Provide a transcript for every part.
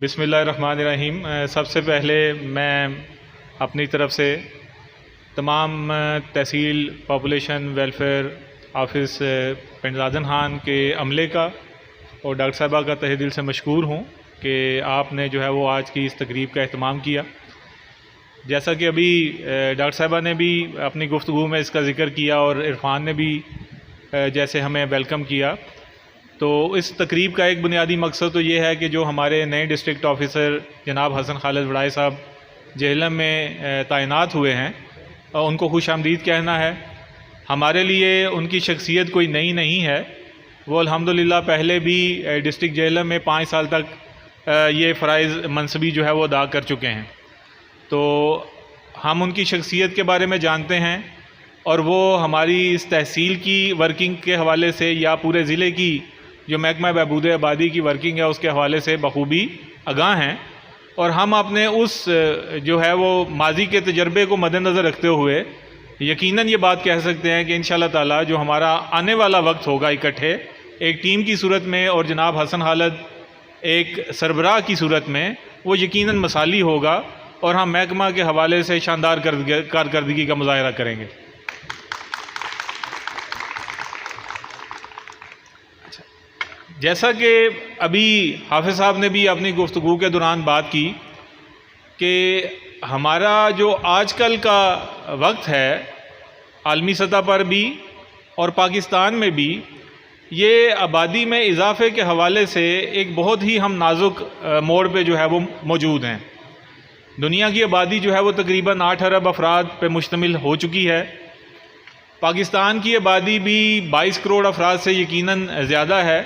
بسم اللہ الرحمن الرحیم۔ سب سے پہلے میں اپنی طرف سے تمام تحصیل پاپولیشن ویلفیئر آفس پنڈ زادن خان کے عملے کا اور ڈاکٹر صاحبہ کا تہہ دل سے مشکور ہوں کہ آپ نے جو ہے وہ آج کی اس تقریب کا اہتمام کیا۔ جیسا کہ ابھی ڈاکٹر صاحبہ نے بھی اپنی گفتگو میں اس کا ذکر کیا اور عرفان نے بھی جیسے ہمیں ویلکم کیا، تو اس تقریب کا ایک بنیادی مقصد تو یہ ہے کہ جو ہمارے نئے ڈسٹرکٹ آفیسر جناب حسن خالد وڑائے صاحب جہلم میں تعینات ہوئے ہیں ان کو خوش آمدید کہنا ہے۔ ہمارے لیے ان کی شخصیت کوئی نئی نہیں ہے، وہ الحمدللہ پہلے بھی ڈسٹرکٹ جہلم میں 5 سال تک یہ فرائض منصبی جو ہے وہ ادا کر چکے ہیں، تو ہم ان کی شخصیت کے بارے میں جانتے ہیں اور وہ ہماری اس تحصیل کی ورکنگ کے حوالے سے یا پورے ضلع کی جو محکمہ بہبود آبادی کی ورکنگ ہے اس کے حوالے سے بخوبی آگاہ ہیں، اور ہم اپنے اس جو ہے وہ ماضی کے تجربے کو مد نظر رکھتے ہوئے یقیناً یہ بات کہہ سکتے ہیں کہ انشاءاللہ تعالی جو ہمارا آنے والا وقت ہوگا اکٹھے ایک ٹیم کی صورت میں اور جناب حسن خالد ایک سربراہ کی صورت میں، وہ یقیناً مثالی ہوگا اور ہم محکمہ کے حوالے سے شاندار کارکردگی کا مظاہرہ کریں گے۔ جیسا کہ ابھی حافظ صاحب نے بھی اپنی گفتگو کے دوران بات کی کہ ہمارا جو آج کل کا وقت ہے عالمی سطح پر بھی اور پاکستان میں بھی، یہ آبادی میں اضافے کے حوالے سے ایک بہت ہی ہم نازک موڑ پہ جو ہے وہ موجود ہیں۔ دنیا کی آبادی جو ہے وہ تقریباً 8 ارب افراد پہ مشتمل ہو چکی ہے۔ پاکستان کی آبادی بھی 22 کروڑ افراد سے یقیناً زیادہ ہے،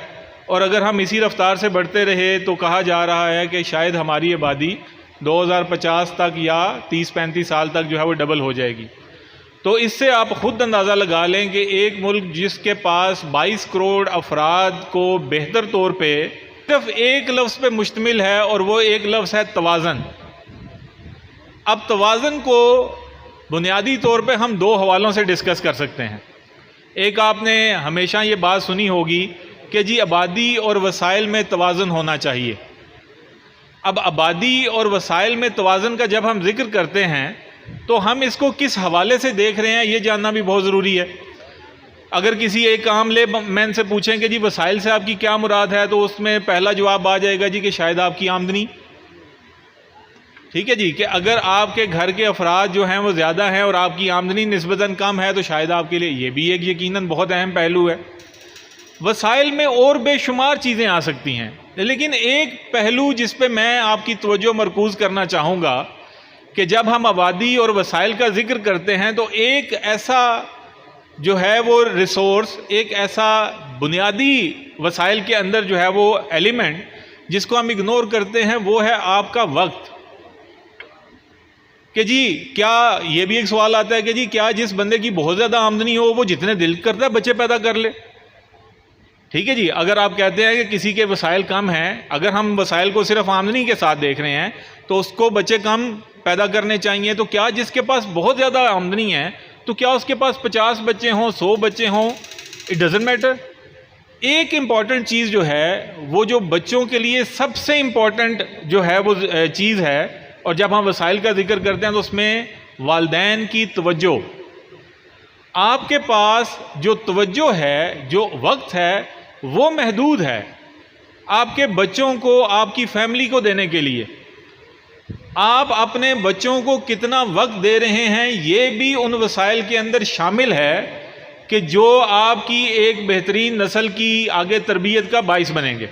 اور اگر ہم اسی رفتار سے بڑھتے رہے تو کہا جا رہا ہے کہ شاید ہماری آبادی 2050 تک یا 30-35 سال تک جو ہے وہ ڈبل ہو جائے گی۔ تو اس سے آپ خود اندازہ لگا لیں کہ ایک ملک جس کے پاس 22 کروڑ افراد کو بہتر طور پہ صرف ایک لفظ پہ مشتمل ہے، اور وہ ایک لفظ ہے توازن۔ اب توازن کو بنیادی طور پہ ہم 2 حوالوں سے ڈسکس کر سکتے ہیں۔ ایک، آپ نے ہمیشہ یہ بات سنی ہوگی کہ جی آبادی اور وسائل میں توازن ہونا چاہیے۔ اب آبادی اور وسائل میں توازن کا جب ہم ذکر کرتے ہیں تو ہم اس کو کس حوالے سے دیکھ رہے ہیں یہ جاننا بھی بہت ضروری ہے۔ اگر کسی ایک عام لے مین سے پوچھیں کہ جی وسائل سے آپ کی کیا مراد ہے، تو اس میں پہلا جواب آ جائے گا جی کہ شاید آپ کی آمدنی، ٹھیک ہے جی، کہ اگر آپ کے گھر کے افراد جو ہیں وہ زیادہ ہیں اور آپ کی آمدنی نسبتاً کم ہے تو شاید آپ کے لیے یہ بھی ایک یقیناً بہت اہم پہلو ہے۔ وسائل میں اور بے شمار چیزیں آ سکتی ہیں، لیکن ایک پہلو جس پہ میں آپ کی توجہ مرکوز کرنا چاہوں گا کہ جب ہم آبادی اور وسائل کا ذکر کرتے ہیں تو ایک ایسا جو ہے وہ ریسورس، ایک ایسا بنیادی وسائل کے اندر جو ہے وہ ایلیمنٹ جس کو ہم اگنور کرتے ہیں، وہ ہے آپ کا وقت۔ کہ جی کیا یہ بھی ایک سوال آتا ہے کہ جی کیا جس بندے کی بہت زیادہ آمدنی ہو وہ جتنے دل کرتا ہے بچے پیدا کر لے؟ ٹھیک ہے جی، اگر آپ کہتے ہیں کہ کسی کے وسائل کم ہیں، اگر ہم وسائل کو صرف آمدنی کے ساتھ دیکھ رہے ہیں تو اس کو بچے کم پیدا کرنے چاہیے، تو کیا جس کے پاس بہت زیادہ آمدنی ہے تو کیا اس کے پاس 50 بچے ہوں، 100 بچے ہوں، اٹ ڈزنٹ میٹر۔ ایک امپورٹنٹ چیز جو ہے وہ جو بچوں کے لیے سب سے امپورٹنٹ جو ہے وہ چیز ہے، اور جب ہم وسائل کا ذکر کرتے ہیں تو اس میں والدین کی توجہ۔ آپ کے پاس جو توجہ ہے، جو وقت ہے، وہ محدود ہے آپ کے بچوں کو، آپ کی فیملی کو دینے کے لیے۔ آپ اپنے بچوں کو کتنا وقت دے رہے ہیں یہ بھی ان وسائل کے اندر شامل ہے کہ جو آپ کی ایک بہترین نسل کی آگے تربیت کا باعث بنیں گے۔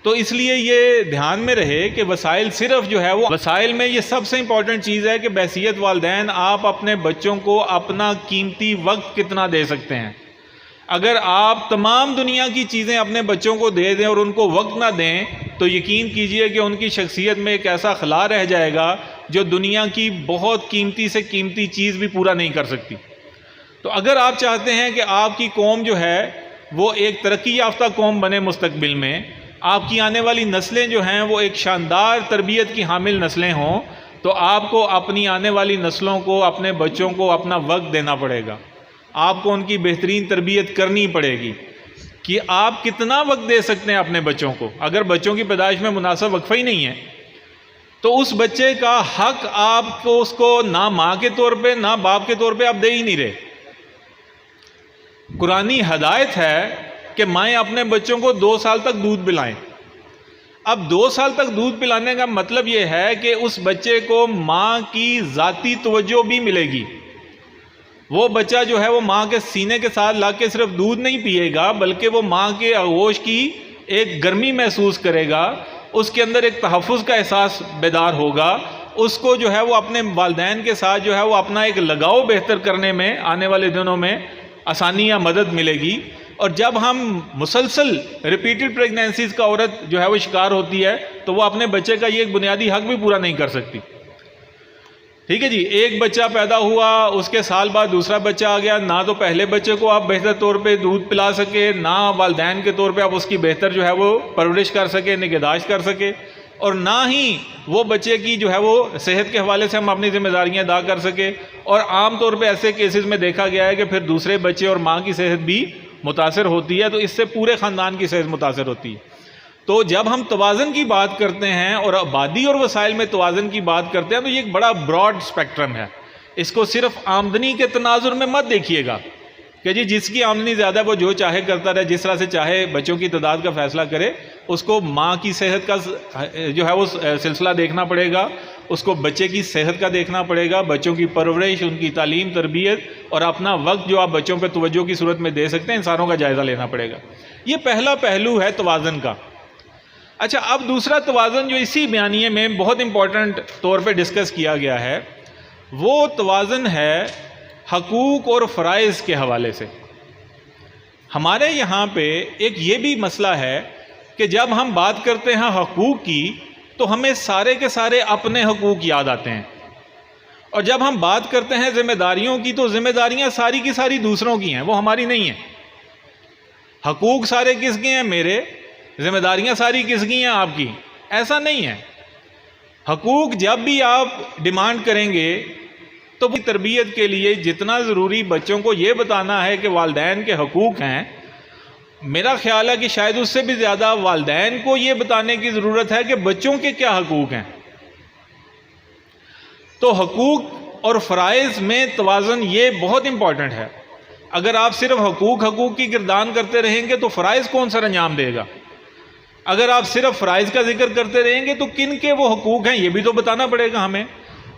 تو اس لیے یہ دھیان میں رہے کہ وسائل صرف جو ہے وہ وسائل میں یہ سب سے امپورٹنٹ چیز ہے کہ بحیثیت والدین آپ اپنے بچوں کو اپنا قیمتی وقت کتنا دے سکتے ہیں۔ اگر آپ تمام دنیا کی چیزیں اپنے بچوں کو دے دیں اور ان کو وقت نہ دیں تو یقین کیجئے کہ ان کی شخصیت میں ایک ایسا خلا رہ جائے گا جو دنیا کی بہت قیمتی سے قیمتی چیز بھی پورا نہیں کر سکتی۔ تو اگر آپ چاہتے ہیں کہ آپ کی قوم جو ہے وہ ایک ترقی یافتہ قوم بنے مستقبل میں، آپ کی آنے والی نسلیں جو ہیں وہ ایک شاندار تربیت کی حامل نسلیں ہوں، تو آپ کو اپنی آنے والی نسلوں کو، اپنے بچوں کو اپنا وقت دینا پڑے گا، آپ کو ان کی بہترین تربیت کرنی پڑے گی۔ کہ آپ کتنا وقت دے سکتے ہیں اپنے بچوں کو. اگر بچوں کی پیدائش میں مناسب وقفہ ہی نہیں ہے تو اس بچے کا حق آپ کو اس کو نہ ماں کے طور پہ نہ باپ کے طور پہ آپ دے ہی نہیں رہے. قرآنی ہدایت ہے کہ مائیں اپنے بچوں کو 2 سال تک دودھ پلائیں. اب 2 سال تک دودھ پلانے کا مطلب یہ ہے کہ اس بچے کو ماں کی ذاتی توجہ بھی ملے گی. وہ بچہ جو ہے وہ ماں کے سینے کے ساتھ لا کے صرف دودھ نہیں پیے گا بلکہ وہ ماں کے آغوش کی ایک گرمی محسوس کرے گا. اس کے اندر ایک تحفظ کا احساس بیدار ہوگا. اس کو جو ہے وہ اپنے والدین کے ساتھ جو ہے وہ اپنا ایک لگاؤ بہتر کرنے میں آنے والے دنوں میں آسانی یا مدد ملے گی. اور جب ہم مسلسل ریپیٹڈ پریگنینسیز کا عورت جو ہے وہ شکار ہوتی ہے تو وہ اپنے بچے کا یہ ایک بنیادی حق بھی پورا نہیں کر سکتی. ٹھیک ہے جی, ایک بچہ پیدا ہوا, اس کے سال بعد دوسرا بچہ آ گیا, نہ تو پہلے بچے کو آپ بہتر طور پہ دودھ پلا سکے, نہ والدین کے طور پہ آپ اس کی بہتر جو ہے وہ پرورش کر سکے, نگہداشت کر سکے, اور نہ ہی وہ بچے کی جو ہے وہ صحت کے حوالے سے ہم اپنی ذمہ داریاں ادا کر سکے. اور عام طور پہ ایسے کیسز میں دیکھا گیا ہے کہ پھر دوسرے بچے اور ماں کی صحت بھی متاثر ہوتی ہے, تو اس سے پورے خاندان کی صحت متاثر ہوتی ہے. تو جب ہم توازن کی بات کرتے ہیں اور آبادی اور وسائل میں توازن کی بات کرتے ہیں تو یہ ایک بڑا براڈ اسپیکٹرم ہے. اس کو صرف آمدنی کے تناظر میں مت دیکھیے گا کہ جی جس کی آمدنی زیادہ ہے وہ جو چاہے کرتا رہے, جس طرح سے چاہے بچوں کی تعداد کا فیصلہ کرے. اس کو ماں کی صحت کا جو ہے وہ سلسلہ دیکھنا پڑے گا, اس کو بچے کی صحت کا دیکھنا پڑے گا, بچوں کی پرورش, ان کی تعلیم تربیت اور اپنا وقت جو آپ بچوں پہ توجہ کی صورت میں دے سکتے ہیں ان ساروں کا جائزہ لینا پڑے گا. یہ پہلا پہلو ہے توازن کا. اچھا, اب دوسرا توازن جو اسی بیانیے میں بہت امپورٹنٹ طور پہ ڈسکس کیا گیا ہے وہ توازن ہے حقوق اور فرائض کے حوالے سے. ہمارے یہاں پہ ایک یہ بھی مسئلہ ہے کہ جب ہم بات کرتے ہیں حقوق کی تو ہمیں سارے کے سارے اپنے حقوق یاد آتے ہیں, اور جب ہم بات کرتے ہیں ذمہ داریوں کی تو ذمہ داریاں ساری کی ساری دوسروں کی ہیں, وہ ہماری نہیں ہیں. حقوق سارے کس کے ہیں؟ میرے. ذمہ داریاں ساری کس کی ہیں؟ آپ کی. ایسا نہیں ہے. حقوق جب بھی آپ ڈیمانڈ کریں گے تو تربیت کے لیے جتنا ضروری بچوں کو یہ بتانا ہے کہ والدین کے حقوق ہیں, میرا خیال ہے کہ شاید اس سے بھی زیادہ والدین کو یہ بتانے کی ضرورت ہے کہ بچوں کے کیا حقوق ہیں. تو حقوق اور فرائض میں توازن یہ بہت امپورٹنٹ ہے. اگر آپ صرف حقوق کی گردان کرتے رہیں گے تو فرائض کون سر انجام دے گا؟ اگر آپ صرف فرائض کا ذکر کرتے رہیں گے تو کن کے وہ حقوق ہیں یہ بھی تو بتانا پڑے گا ہمیں.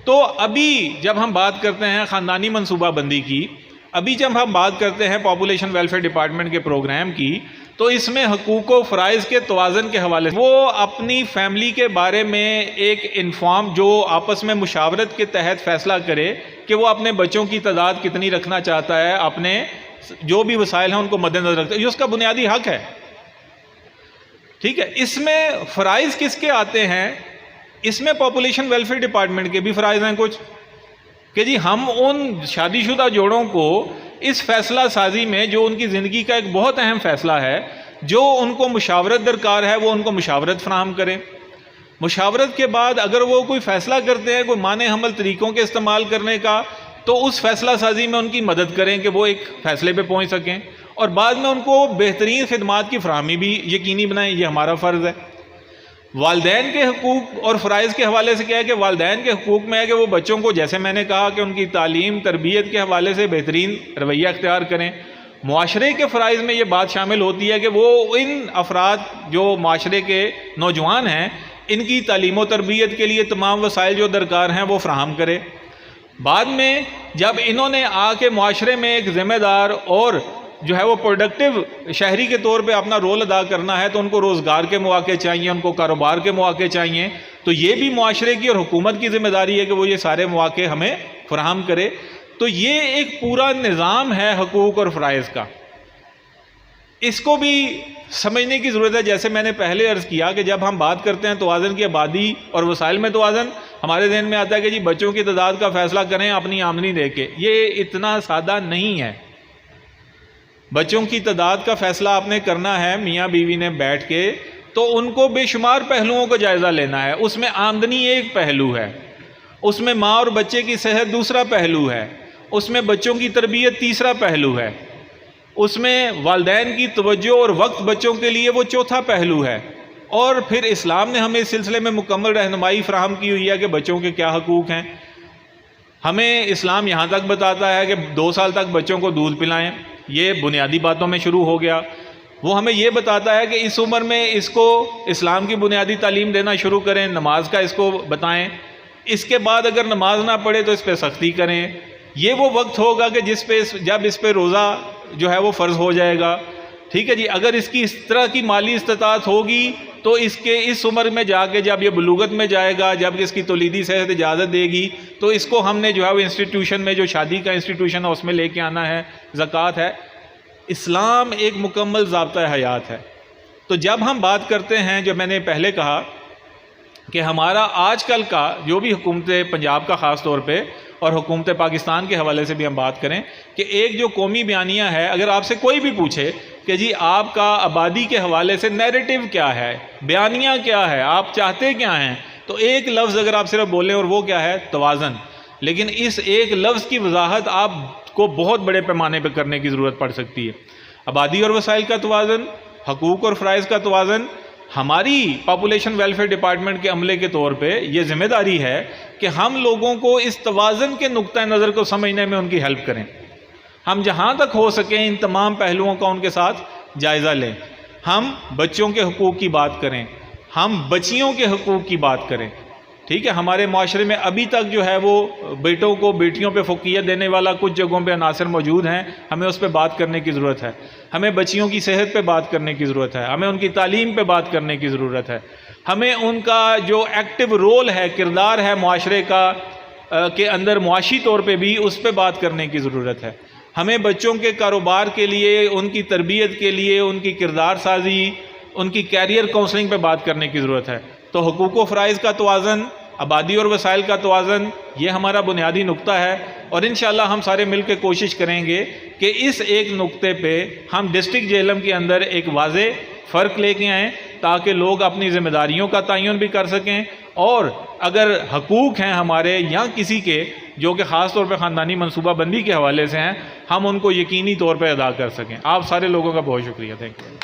تو ابھی جب ہم بات کرتے ہیں خاندانی منصوبہ بندی کی, ابھی جب ہم بات کرتے ہیں پاپولیشن ویلفیئر ڈپارٹمنٹ کے پروگرام کی, تو اس میں حقوق و فرائض کے توازن کے حوالے سے وہ اپنی فیملی کے بارے میں ایک انفارم جو آپس میں مشاورت کے تحت فیصلہ کرے کہ وہ اپنے بچوں کی تعداد کتنی رکھنا چاہتا ہے, اپنے جو بھی وسائل ہیں ان کو مد نظر رکھتا ہے, یہ اس کا بنیادی حق ہے. ٹھیک ہے. اس میں فرائض کس کے آتے ہیں؟ اس میں پاپولیشن ویلفیئر ڈپارٹمنٹ کے بھی فرائض ہیں کچھ, کہ جی ہم ان شادی شدہ جوڑوں کو اس فیصلہ سازی میں جو ان کی زندگی کا ایک بہت اہم فیصلہ ہے, جو ان کو مشاورت درکار ہے وہ ان کو مشاورت فراہم کریں. مشاورت کے بعد اگر وہ کوئی فیصلہ کرتے ہیں کوئی معنی حمل طریقوں کے استعمال کرنے کا, تو اس فیصلہ سازی میں ان کی مدد کریں کہ وہ ایک فیصلے پہ پہنچ سکیں, اور بعد میں ان کو بہترین خدمات کی فراہمی بھی یقینی بنائیں. یہ ہمارا فرض ہے. والدین کے حقوق اور فرائض کے حوالے سے کیا ہے کہ والدین کے حقوق میں ہے کہ وہ بچوں کو, جیسے میں نے کہا, کہ ان کی تعلیم تربیت کے حوالے سے بہترین رویہ اختیار کریں. معاشرے کے فرائض میں یہ بات شامل ہوتی ہے کہ وہ ان افراد جو معاشرے کے نوجوان ہیں ان کی تعلیم و تربیت کے لیے تمام وسائل جو درکار ہیں وہ فراہم کرے. بعد میں جب انہوں نے آ کے معاشرے میں ایک ذمہ دار اور جو ہے وہ پروڈکٹیو شہری کے طور پہ اپنا رول ادا کرنا ہے, تو ان کو روزگار کے مواقع چاہیے, ان کو کاروبار کے مواقع چاہیے. تو یہ بھی معاشرے کی اور حکومت کی ذمہ داری ہے کہ وہ یہ سارے مواقع ہمیں فراہم کرے. تو یہ ایک پورا نظام ہے حقوق اور فرائض کا. اس کو بھی سمجھنے کی ضرورت ہے. جیسے میں نے پہلے عرض کیا کہ جب ہم بات کرتے ہیں توازن کی, آبادی اور وسائل میں توازن, ہمارے ذہن میں آتا ہے کہ جی بچوں کی تعداد کا فیصلہ کریں اپنی آمدنی دے کے. یہ اتنا سادہ نہیں ہے. بچوں کی تعداد کا فیصلہ آپ نے کرنا ہے میاں بیوی نے بیٹھ کے, تو ان کو بے شمار پہلوؤں کو جائزہ لینا ہے. اس میں آمدنی ایک پہلو ہے, اس میں ماں اور بچے کی صحت دوسرا پہلو ہے, اس میں بچوں کی تربیت تیسرا پہلو ہے. اس میں والدین کی توجہ اور وقت بچوں کے لیے وہ چوتھا پہلو ہے. اور پھر اسلام نے ہمیں اس سلسلے میں مکمل رہنمائی فراہم کی ہوئی ہے کہ بچوں کے کیا حقوق ہیں. ہمیں اسلام یہاں تک بتاتا ہے کہ 2 سال تک بچوں کو دودھ پلائیں، یہ بنیادی باتوں میں شروع ہو گیا. وہ ہمیں یہ بتاتا ہے کہ اس عمر میں اس کو اسلام کی بنیادی تعلیم دینا شروع کریں، نماز کا اس کو بتائیں. اس کے بعد اگر نماز نہ پڑھے تو اس پہ سختی کریں. یہ وہ وقت ہوگا کہ جب اس پہ روزہ جو ہے وہ فرض ہو جائے گا. ٹھیک ہے جی. اگر اس کی اس طرح کی مالی استطاعت ہوگی تو اس عمر میں جا کے جب یہ بلوغت میں جائے گا، جب اس کی تولیدی صحت اجازت دے گی، تو اس کو ہم نے جو ہے وہ انسٹیٹیوشن میں، جو شادی کا انسٹیٹیوشن ہے اس میں لے کے آنا ہے. زکوٰۃ ہے. اسلام ایک مکمل ضابطہ حیات ہے. تو جب ہم بات کرتے ہیں، جو میں نے پہلے کہا کہ ہمارا آج کل کا جو بھی حکومت پنجاب کا خاص طور پہ اور حکومت پاکستان کے حوالے سے بھی ہم بات کریں کہ ایک جو قومی بیانیہ ہے، اگر آپ سے کوئی بھی پوچھے کہ جی آپ کا آبادی کے حوالے سے نیریٹو کیا ہے، بیانیہ کیا ہے، آپ چاہتے کیا ہیں، تو ایک لفظ اگر آپ صرف بولیں اور وہ کیا ہے، توازن. لیکن اس ایک لفظ کی وضاحت آپ کو بہت بڑے پیمانے پہ کرنے کی ضرورت پڑ سکتی ہے. آبادی اور وسائل کا توازن، حقوق اور فرائض کا توازن. ہماری پاپولیشن ویلفیئر ڈپارٹمنٹ کے عملے کے طور پہ یہ ذمہ داری ہے کہ ہم لوگوں کو اس توازن کے نقطہ نظر کو سمجھنے میں ان کی ہیلپ کریں. ہم جہاں تک ہو سکیں ان تمام پہلوؤں کا ان کے ساتھ جائزہ لیں. ہم بچوں کے حقوق کی بات کریں، ہم بچیوں کے حقوق کی بات کریں. ٹھیک ہے. ہمارے معاشرے میں ابھی تک جو ہے وہ بیٹوں کو بیٹیوں پہ فوقیت دینے والا کچھ جگہوں پہ عناصر موجود ہیں. ہمیں اس پہ بات کرنے کی ضرورت ہے. ہمیں بچیوں کی صحت پہ بات کرنے کی ضرورت ہے. ہمیں ان کی تعلیم پہ بات کرنے کی ضرورت ہے. ہمیں ان کا جو ایکٹیو رول ہے، کردار ہے معاشرے کا کے اندر معاشی طور پہ بھی، اس پہ بات کرنے کی ضرورت ہے. ہمیں بچوں کے کاروبار کے لیے، ان کی تربیت کے لیے، ان کی کردار سازی، ان کی کیریئر کاؤنسلنگ پہ بات کرنے کی ضرورت ہے. تو حقوق و فرائض کا توازن، آبادی اور وسائل کا توازن، یہ ہمارا بنیادی نقطہ ہے. اور انشاءاللہ ہم سارے مل کے کوشش کریں گے کہ اس ایک نقطے پہ ہم ڈسٹرکٹ جہلم کے اندر ایک واضح فرق لے کے آئیں تاکہ لوگ اپنی ذمہ داریوں کا تعین بھی کر سکیں. اور اگر حقوق ہیں ہمارے یا کسی کے جو کہ خاص طور پہ خاندانی منصوبہ بندی کے حوالے سے ہیں، ہم ان کو یقینی طور پہ ادا کر سکیں. آپ سارے لوگوں کا بہت شکریہ. Thank you.